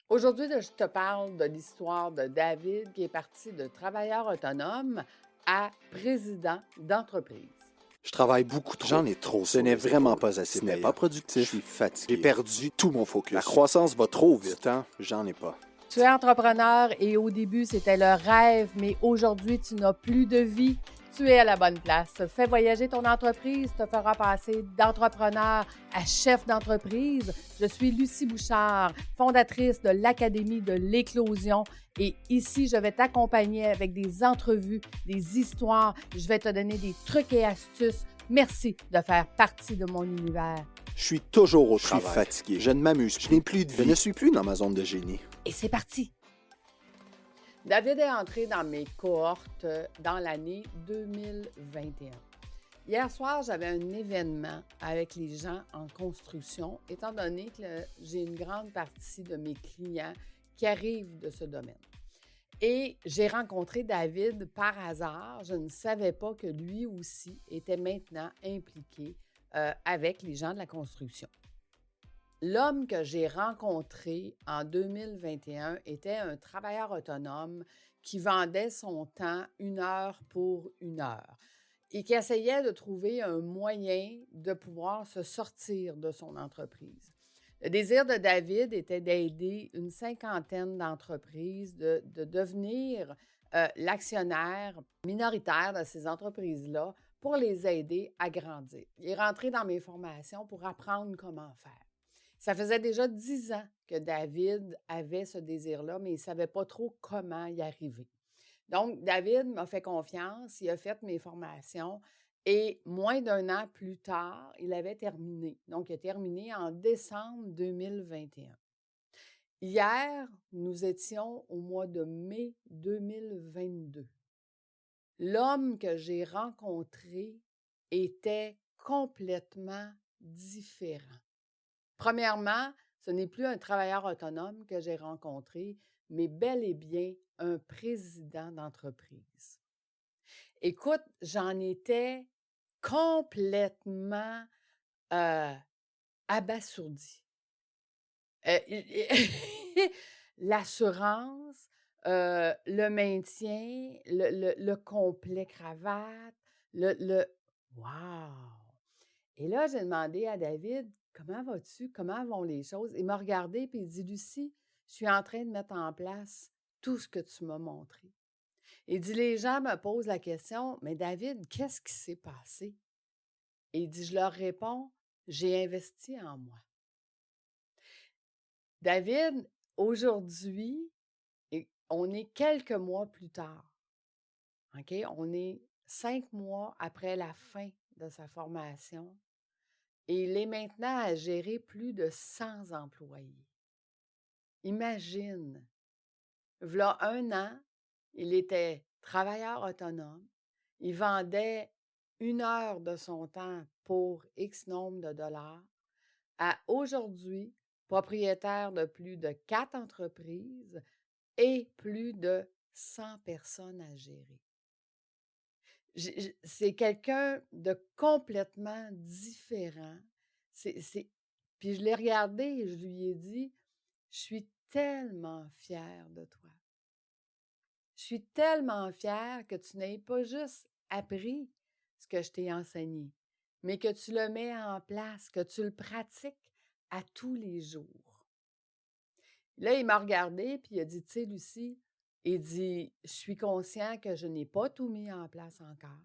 Aujourd'hui, je te parle de l'histoire de David qui est parti de travailleur autonome à président d'entreprise. Je travaille beaucoup trop. J'en ai trop Ce sur n'est les vraiment épaules. pas assez Ce n'est payant. pas productif. Je suis fatigué. J'ai perdu tout mon focus. La croissance va trop Du vite. temps, j'en ai pas. Tu es entrepreneur et au début, c'était le rêve, mais aujourd'hui, tu n'as plus de vie. Tu es à la bonne place. Fais voyager ton entreprise, te fera passer d'entrepreneur à chef d'entreprise. Je suis Lucie Bouchard, fondatrice de l'Académie de l'éclosion. Et ici, je vais t'accompagner avec des entrevues, des histoires. Je vais te donner des trucs et astuces. Merci de faire partie de mon univers. Je suis toujours au Je suis travail. fatigué. Je ne m'amuse. Je n'ai plus de Je vie. ne suis plus dans ma zone de génie. Et c'est parti! David est entré dans mes cohortes dans l'année 2021. Hier soir, j'avais un événement avec les gens en construction, étant donné que j'ai une grande partie de mes clients qui arrivent de ce domaine. Et j'ai rencontré David par hasard. Je ne savais pas que lui aussi était maintenant impliqué avec les gens de la construction. L'homme que j'ai rencontré en 2021 était un travailleur autonome qui vendait son temps 1 heure pour 1 heure et qui essayait de trouver un moyen de pouvoir se sortir de son entreprise. Le désir de David était d'aider une cinquantaine d'entreprises de devenir l'actionnaire minoritaire de ces entreprises-là pour les aider à grandir. Il est rentré dans mes formations pour apprendre comment faire. Ça faisait déjà 10 ans que David avait ce désir-là, mais il ne savait pas trop comment y arriver. Donc, David m'a fait confiance, il a fait mes formations et moins d'1 an plus tard, il avait terminé. Donc, il a terminé en décembre 2021. Hier, nous étions au mois de mai 2022. L'homme que j'ai rencontré était complètement différent. Premièrement, ce n'est plus un travailleur autonome que j'ai rencontré, mais bel et bien un président d'entreprise. Écoute, j'en étais complètement abasourdie. L'assurance, le maintien, le complet cravate, le... Wow! Et là, j'ai demandé à David, comment vas-tu? Comment vont les choses? Il m'a regardé et il dit, Lucie, je suis en train de mettre en place tout ce que tu m'as montré. Il dit, les gens me posent la question, mais David, qu'est-ce qui s'est passé? Et il dit, je leur réponds, j'ai investi en moi. David, aujourd'hui, on est quelques mois plus tard. OK? On est 5 mois après la fin de sa formation. Et il est maintenant à gérer plus de 100 employés. Imagine, v'là 1 an, il était travailleur autonome, il vendait 1 heure de son temps pour X nombre de dollars, à aujourd'hui, propriétaire de plus de 4 entreprises et plus de 100 personnes à gérer. C'est quelqu'un de complètement différent. Puis je l'ai regardé et je lui ai dit, je suis tellement fière de toi. Je suis tellement fière que tu n'aies pas juste appris ce que je t'ai enseigné, mais que tu le mets en place, que tu le pratiques à tous les jours. Là, il m'a regardé puis il a dit, tu sais, Lucie, il dit, je suis conscient que je n'ai pas tout mis en place encore.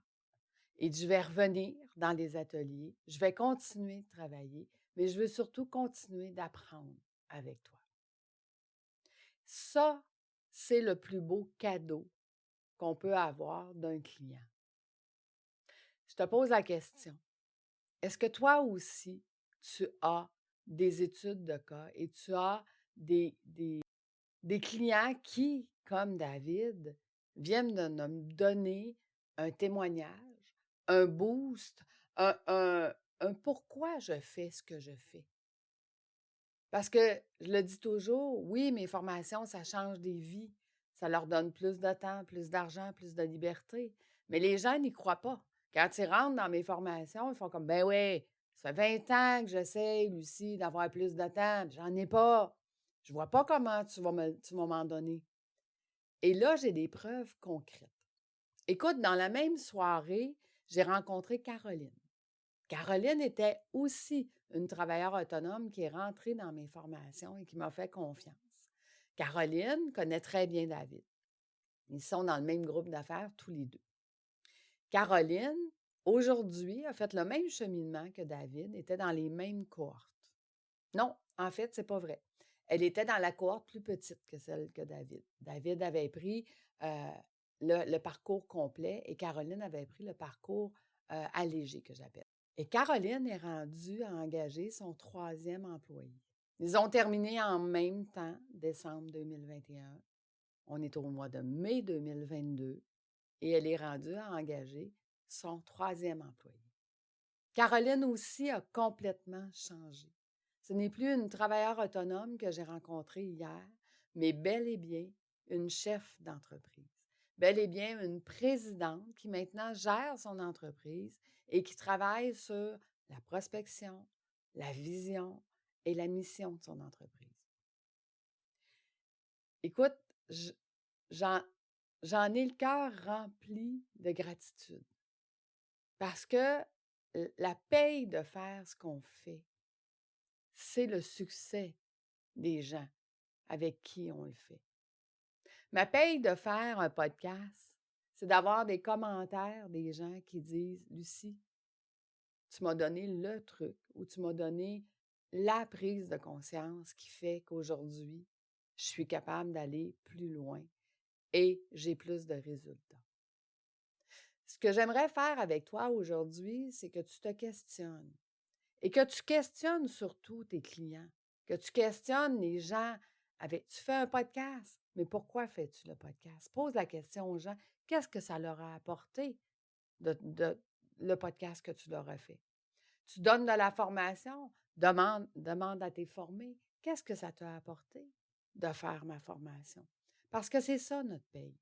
Et je vais revenir dans les ateliers, je vais continuer de travailler, mais je veux surtout continuer d'apprendre avec toi. Ça, c'est le plus beau cadeau qu'on peut avoir d'un client. Je te pose la question, est-ce que toi aussi, tu as des études de cas et tu as des clients qui, comme David, viennent de me donner un témoignage, un boost, un pourquoi je fais ce que je fais? Parce que je le dis toujours, oui, mes formations, ça change des vies. Ça leur donne plus de temps, plus d'argent, plus de liberté. Mais les gens n'y croient pas. Quand ils rentrent dans mes formations, ils font comme, ben oui, ça fait 20 ans que j'essaie, Lucie, d'avoir plus de temps, puis j'en ai pas. Je vois pas comment tu vas m'en donner. Et là, j'ai des preuves concrètes. Écoute, dans la même soirée, j'ai rencontré Caroline. Caroline était aussi une travailleuse autonome qui est rentrée dans mes formations et qui m'a fait confiance. Caroline connaît très bien David. Ils sont dans le même groupe d'affaires tous les deux. Caroline, aujourd'hui, a fait le même cheminement que David, était dans les mêmes cohortes. Non, en fait, c'est pas vrai. Elle était dans la cohorte plus petite que celle que David. David avait pris le parcours complet et Caroline avait pris le parcours allégé, que j'appelle. Et Caroline est rendue à engager son 3e employé. Ils ont terminé en même temps, décembre 2021. On est au mois de mai 2022 et elle est rendue à engager son 3e employé. Caroline aussi a complètement changé. Ce n'est plus une travailleuse autonome que j'ai rencontrée hier, mais bel et bien une chef d'entreprise. Bel et bien une présidente qui maintenant gère son entreprise et qui travaille sur la prospection, la vision et la mission de son entreprise. Écoute, j'en ai le cœur rempli de gratitude parce que la paye de faire ce qu'on fait, c'est le succès des gens avec qui on le fait. Ma paye de faire un podcast, c'est d'avoir des commentaires des gens qui disent « Lucie, tu m'as donné le truc ou tu m'as donné la prise de conscience qui fait qu'aujourd'hui, je suis capable d'aller plus loin et j'ai plus de résultats. » Ce que j'aimerais faire avec toi aujourd'hui, c'est que tu te questionnes et que tu questionnes surtout tes clients, que tu questionnes les gens avec... Tu fais un podcast, mais pourquoi fais-tu le podcast? Pose la question aux gens, qu'est-ce que ça leur a apporté de le podcast que tu leur as fait? Tu donnes de la formation, demande à tes formés, qu'est-ce que ça t'a apporté de faire ma formation? Parce que c'est ça notre paye.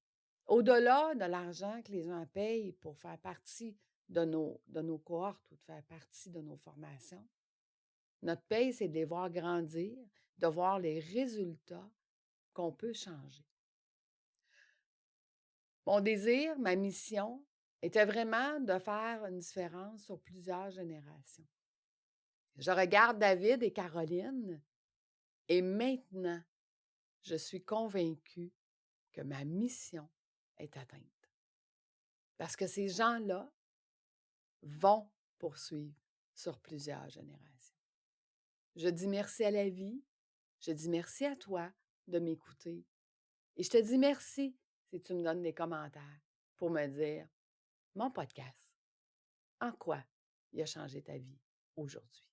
Au-delà de l'argent que les gens payent pour faire partie de nos cohortes ou de faire partie de nos formations, notre paye, c'est de les voir grandir, de voir les résultats qu'on peut changer. Mon désir, ma mission, était vraiment de faire une différence sur plusieurs générations. Je regarde David et Caroline et maintenant, je suis convaincue que ma mission est atteinte. Parce que ces gens-là vont poursuivre sur plusieurs générations. Je dis merci à la vie, je dis merci à toi de m'écouter et je te dis merci si tu me donnes des commentaires pour me dire mon podcast, en quoi il a changé ta vie aujourd'hui.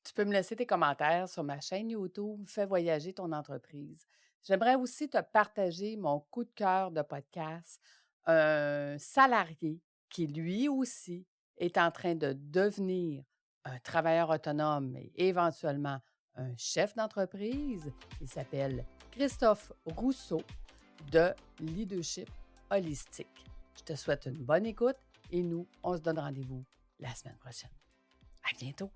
Tu peux me laisser tes commentaires sur ma chaîne YouTube Fais voyager ton entreprise. J'aimerais aussi te partager mon coup de cœur de podcast, un salarié qui lui aussi est en train de devenir un travailleur autonome et éventuellement un chef d'entreprise. Il s'appelle Christophe Rousseau de Leadership Holistique. Je te souhaite une bonne écoute et nous, on se donne rendez-vous la semaine prochaine. À bientôt!